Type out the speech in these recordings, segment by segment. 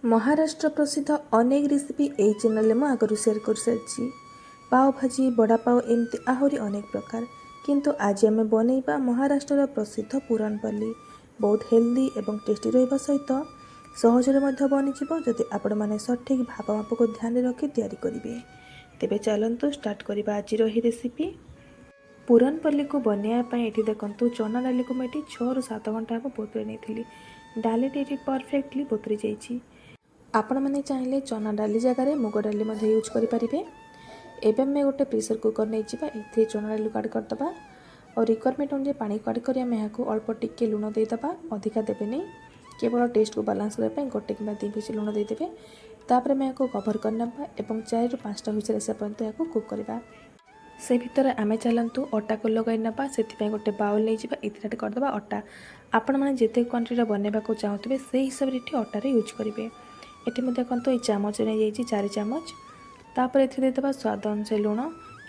महाराष्ट्र प्रसिद्ध अनेक रेसिपी यही चैनल में आगु सेयार कर सारी। पाव भाजी बड़ा पाव एमती आहरी अनेक प्रकार, किंतु आज आम बनइबा महाराष्ट्र प्रसिद्ध पुरान पली। बहुत हेल्दी एवं टेस्टी रहिबा सहित सहजरे मध्य बनिजिबो जदि आपण माने सठिक भाप माप को ध्यान रखी तैयारी करिवे। तेबे चलंतु स्टार्ट करिबा आजिर ही रेसिपी। पुरान पल्ली को बनैया पई एठी देखंतु चना डाली को मैं 6 ରୁ 7 घंटा हम बतुरे नेथिली। डालीटी एठी परफेक्टली बतुरी जाइछि। आपण मैंने चाहिए चना डाली जगार मुग डाली यूज करें। एवं मैं गोटे प्रेसर कुकर नहीं जावा ये चना डाली को आड करदे और रिक्वायरमेंट अनुसार पानी को आड कर अल्प टिके लुण देदेबा, अधिका देवेनि। केवल टेस्ट को बालांस करने गोटे कि 2 पिस लुण देदेवे। तापर मैं कभर करना और 4 ରୁ 5टा हुइसेल आसा पर्यंत या कुक करवा। से भितर आमे चलतु अटा को लगाई ना से गोटे बाउल नहीं जावा ये करदे अटा। आपण मैंने जिते क्वांटिटी बनवा चाहूबे से हिसाब से अटार यूज करेंगे। एटी में देखो ये चामच नहीं 4 चामच। तापर ये स्वाद अनुसार लुण।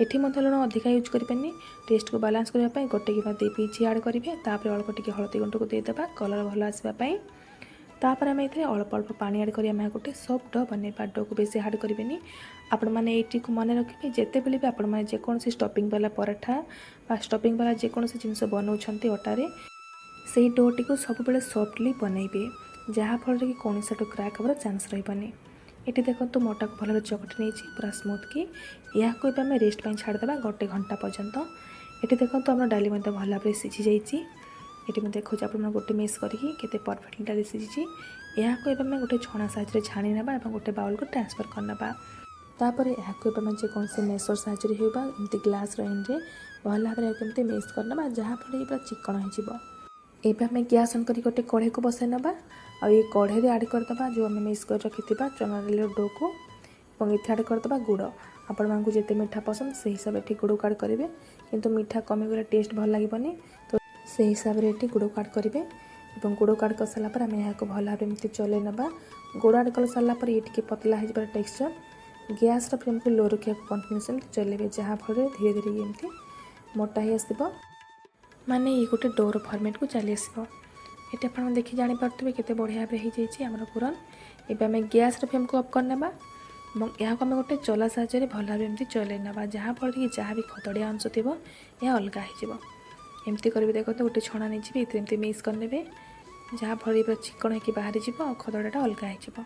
एटी लुण अधिका यूज करें। टेस्ट को बालांस करने गोटे कि 2 पिस आड करेंगे। तापर अल्प टिके हलदी गुंड को देदेबा कलर भल आसवाई। तापर आम ये अल्प अल्प पानी आड कर गोटे सॉफ्ट डो बनइबा। डो को बेसी हार्ड करेंगे। आपण मैंने ये मन रखिए जिते भी आपण मैंने जेकोसी स्टफिंग वाला पराठा बा स्टफिंग वाला जेकोसी जिनस बनाऊँच अटारे से डोटी को सब बेले सॉफ्टली बनइबे, जहाँफल कि कौन सा क्रैक हबार चांस रही। ये देखो मोटा को भल चकटी नहीं पूरा स्मूथ की या आम रेस्ट पर छाड़देवा गोटे घंटा पर्यंत। ये देखो आम डाली भल भाव सीझी जाइए। ये देखो आप गोटे मिक्स करके परफेक्टली डाली सीझी। या गोटे छणा साहाଯ୍य छाणी ना और गोटे बाउल को ट्रांसफर करना। तापर यहाँ जेकोसी मेसर साहाଯ୍य होगा एमती ग्लास एंड्रे भल भाव केमती मिक्स करना जहाँफल पूरा चिकन हो। एवं आम गैस ऑन कर गोटे कढ़ई को बसाई ना और ये कढ़ई आड करदे जो आम मिक्स कर रखी चना डाली डो को और ये आड करदे गुड़। आपण मानक जिते मीठा पसंद से हिसाब से गुड़ को आड करेंगे, किंतु मीठा कमीगले टेस्ट भल लगे तो से हिसाब से गुड़ को आड करेंगे। और गुड़ को आड कर सारापर आम यहाँ भल भाव एमती चले ना। गुड़ आड कर सारापर ये टे पतला हो टेक्सचर। गैस फ्लेम को लो रखा कंटिन्यूस चलेबे, जहाँफल धीरे धीरे एमती मोटा ही आसो माने ये गोटे डोर फॉर्मेट को चली आसो। ये आप देखी जापे केते बढ़िया भाव हो आमर पुरान। एवं आम गैस फ्लेम को अफ करना और यहाँ आम गोटे चला साहाଯ୍य भल भाव एमती चले ना, जहाँफल कि जहाँ भी खदड़िया अंश थी यह अलग होमती करेंगे। देखो तो गोटे छणा नहीं एमती मिक्स करने जहाँफल पूरा चिकन होकर बाहरी और खदड़ाटा अलग हो।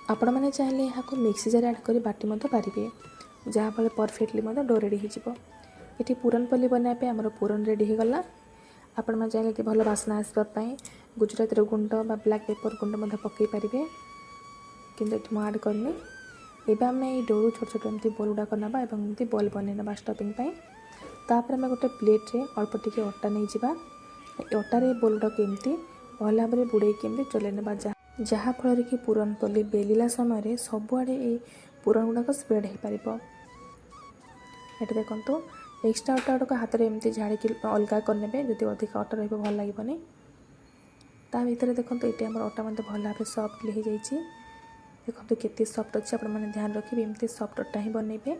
आपण मैंने चाहिए यहाँ मिक्सी जार आड कर बाटी पारे, जहाँफल परफेक्टली डो रेडी हो। ये पुरान पल्ली बनाया आमर पुरान रेडी हो गला। आपण मैंने चाहिए भल बास्ना आसवाई गुजराती गुंड बा ब्लैक पेपर गुंड पकई पारे, किंतु ये आड करनी। एवं आम ये डो छोट छोट एमती बॉल गुड़ा करना और एमती बॉल बनई ना स्टफिंग। तापर आम गोटे प्लेट रे अल्प टिके अटा नहीं जावा। अटारे बॉल गुड़ा को एमती भल भाव बुड़े एमती चले ना, जहाँफल कि पुरान पल्ली बेलिला समय सबुआड़े ये पुरान गुड़ाक स्प्रेड हो पार। ये देखो एक्सट्रा अटा गुड़ाक हाथ में एमती झाड़ी अलग करने जदि अधिक अटा रही भल लगे। ता भर देखो ये आम अटा मतलब भल भाव सफ्टली हो जाइए। देखो केते सफ्ट अच्छे आप ध्यान रखिए एमती सफ्ट अटा ही बनइबे।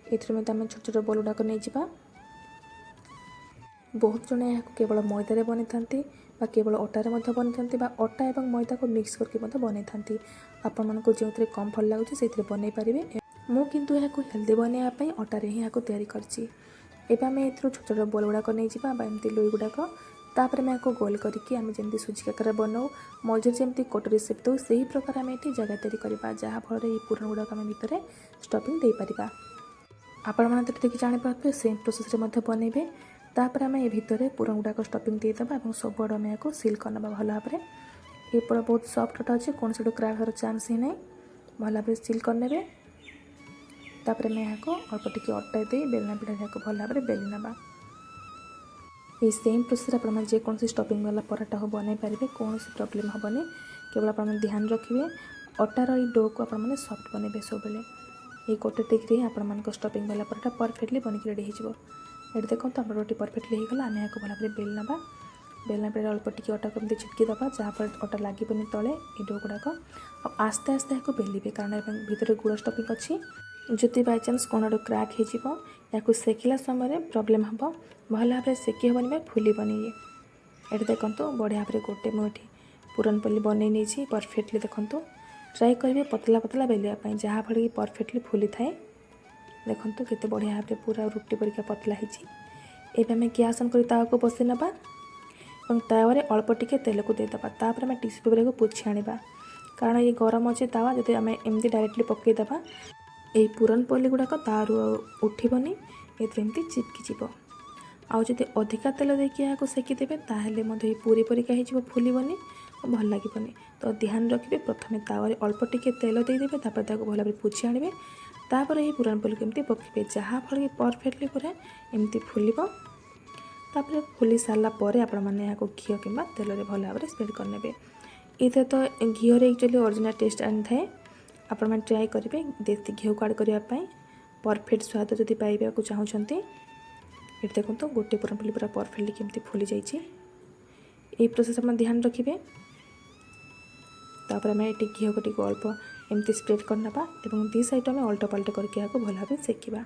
ये आम छोट छोट बॉल गुड़ाक नहीं जावा। बहुत जन यहाँ केवल मैदारे बनी था केवल अटारे बनी था अटा और मैदा को मिक्स करके बनी था। आपण मानक जो कम भल लगुच से बनई पारे। मु किंतु यहाँ हेल्दी बनवाई अटारे ही यहाँ तैयारी करछि। एवं आम ये छोट छोट बॉल गुड़ाक नहीं जावा एमती लुई गुड़ाक। तापर आम यहाँ गोल करके आम जमी सुजी काकर बनाऊ मझे जमी कटोरी सेप दो से ही प्रकार आम ये जगह तैयारी करवा, जहाँफल ये पुरान गुड़ाक आम भितर स्टफिंग दे पारिबा। आपण मैंने देखिए जापारे सेम प्रोसेस बनइबे। तापर आम ये भितर पुरान गुड़ाक स्टफिंग देदेबा और सबुआड़ आम यहाँ सिल करना भल भाव। ये पूरा बहुत सफ्ट अटा अच्छे कौन से क्रैक होर चांस ही नहीं, भल भाव सिल करने। तापर आम यहाँ अल्प टिके अटा दे बेलना पिठा यहाँ भल भाव बेली ना। ये सेम प्रोसेस आप जेकोसी स्टफिंग वाला पराठा हो बनई पारे, कौन प्रॉब्लम हेनी। केवल आप ध्यान रखिए अटार ये डो को आपने सफ्ट बनइबे सब बेले। ये गोटे टिक्रे आप स्टफिंग वाला पराठा परफेक्टली बनिक रेडी हो। ये देखो तो रोटी परफेक्टली होगा। आम यहाँ भल भाव बेलना बेलना पे अल्प टिके अटा को छिटकी दबा, जहाँफल अटा लगे तले ये डो गुड़ाक आस्ते आस्ते यहाँ बेलिबे, कारण भितर गुड़ स्टफिंग अच्छी। जदि बाय चान्स कौन आड़ क्रैक हो सेकिला समय प्रॉब्लम हम भल भाव सेकी हेनी फुलबनी। ये देखो बढ़िया भाव गोटे मुठी पूरन पल्ली बनई नहीं परफेक्टली देखंतु ट्राई करेंगे पतला पतला बेलिया जहाँफल कि परफेक्टली फुली थाए। देखंतु केते बढ़िया भाव पूरा रुटी परिका पतला होती। एबे आम गैस ऑन कर तावा को बसई नबा और तावे अल्प टिके तेल को देदेबा। तापर आम टिश्यू पेपर को पोछि आनिबा कारण ये गरम अच्छे तावा जब आम एमती डायरेक्टली पकईदेबा ये पूरन पोली गुड़ाक तारू उठबनी एमती चिपकी जीव। आउ जब अधिका तेल देकी यहाँ सेकीदेवे ताहले ये पूरी परिका हो फुलबनी और भल लगे। तो ध्यान रखिए प्रथम तावे अल्प टिके तेल देदेवे तापर ताको भल भाव पोछि आनिबे तापर ये पूरन पोली को एमती पकेबे जहाँफल कि परफेक्टली पूरा एमती फुलिब। तापर फुली सारा पर आपण मैंने यहाँ घी कि तेल भल भाव स्प्रेड करने। ये तो घीर एक्चुअली ओरिजिनल टेस्ट आनी थाए। आपण मैंने ट्राई करेंगे देसी घी को आड करने परफेक्ट स्वाद जदि पाइबा को चाहते। ये देखो गोटे पूरन पोली पूरा परफेक्टली केमती फुली जाइए। प्रोसेस आप ध्यान रखिए। तापर आम ये घी को अल्प एमती स्प्रेड करना और दी साइड आम अल्ट पाल्ट करके भल भाव सेकिबा।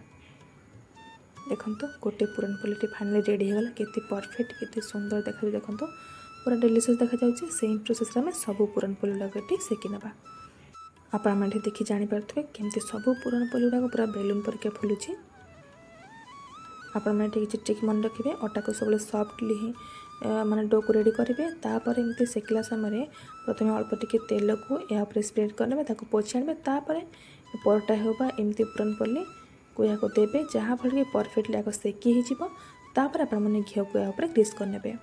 देखो गोटे पूरन पोली फाइनली रेडी होगा केते परफेक्ट केते सुंदर देखा। देखो पूरा डिलिशियस देखा जाउछि। सेम प्रोसेस में सब पूरन पोली गुड़ा सेकी नबा। आप देखी जानीपे केमती सब पूरन पोली गुड़ा पूरा बेलून परिका फुलुची। आपण चिक मन रखिए अटा को सब सफ्टली ही माने डो को रेडी करेंगे। तापर एमती सेकिला समय प्रथम अल्प टिके तेल को या स्प्रेड करने ताको पोछि आनिबे तापर परोटा होबा एमती पूरन पोली को या देवे जहाँफल कि परफेक्टली आग सेकी हो। तापर आपण मैंने घी को या ग्रीस करने।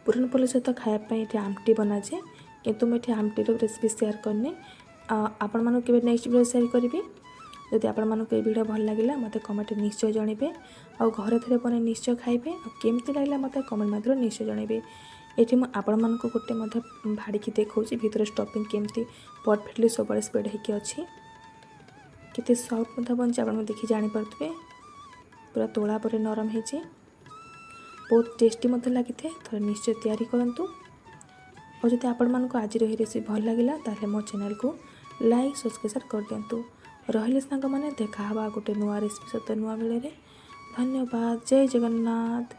पूरन पोली सहित खायापाई ये आमटी बनाए किंतु मुझे आमटीर रेसिपी शेयर करनी। आपण मानू के नेक्स्ट वीडियो शेयर करी। जदि आपण मानू ये वीडियो भल लगे मत कमेंट निश्चय जनइबे और घरे थे बने निश्चय खाइबे और केमती लगे मत कमेंट माध्यम निश्चय जनइबे। ये मुझे आपण मानक गोटे भाड़ी देखा भीतर स्टफिंग केमती परफेक्टली सब स्प्रेड होकर अच्छी केते सफ्ट बनचे आप देखी जानीपे पूरा तोला पर नरम हो बहुत टेस्टी लगी थे। थोड़ा निश्चय तैयारी करूँ और जब आपण मानक आज रेसिपी भल लगे ताहले मो चैनल को लाइक सब्सक्राइब कर दिंतु। रहिले सांग माने देखा गोटे नुआ रेसिपी सहित नुआ बेले। धन्यवाद। जय जगन्नाथ।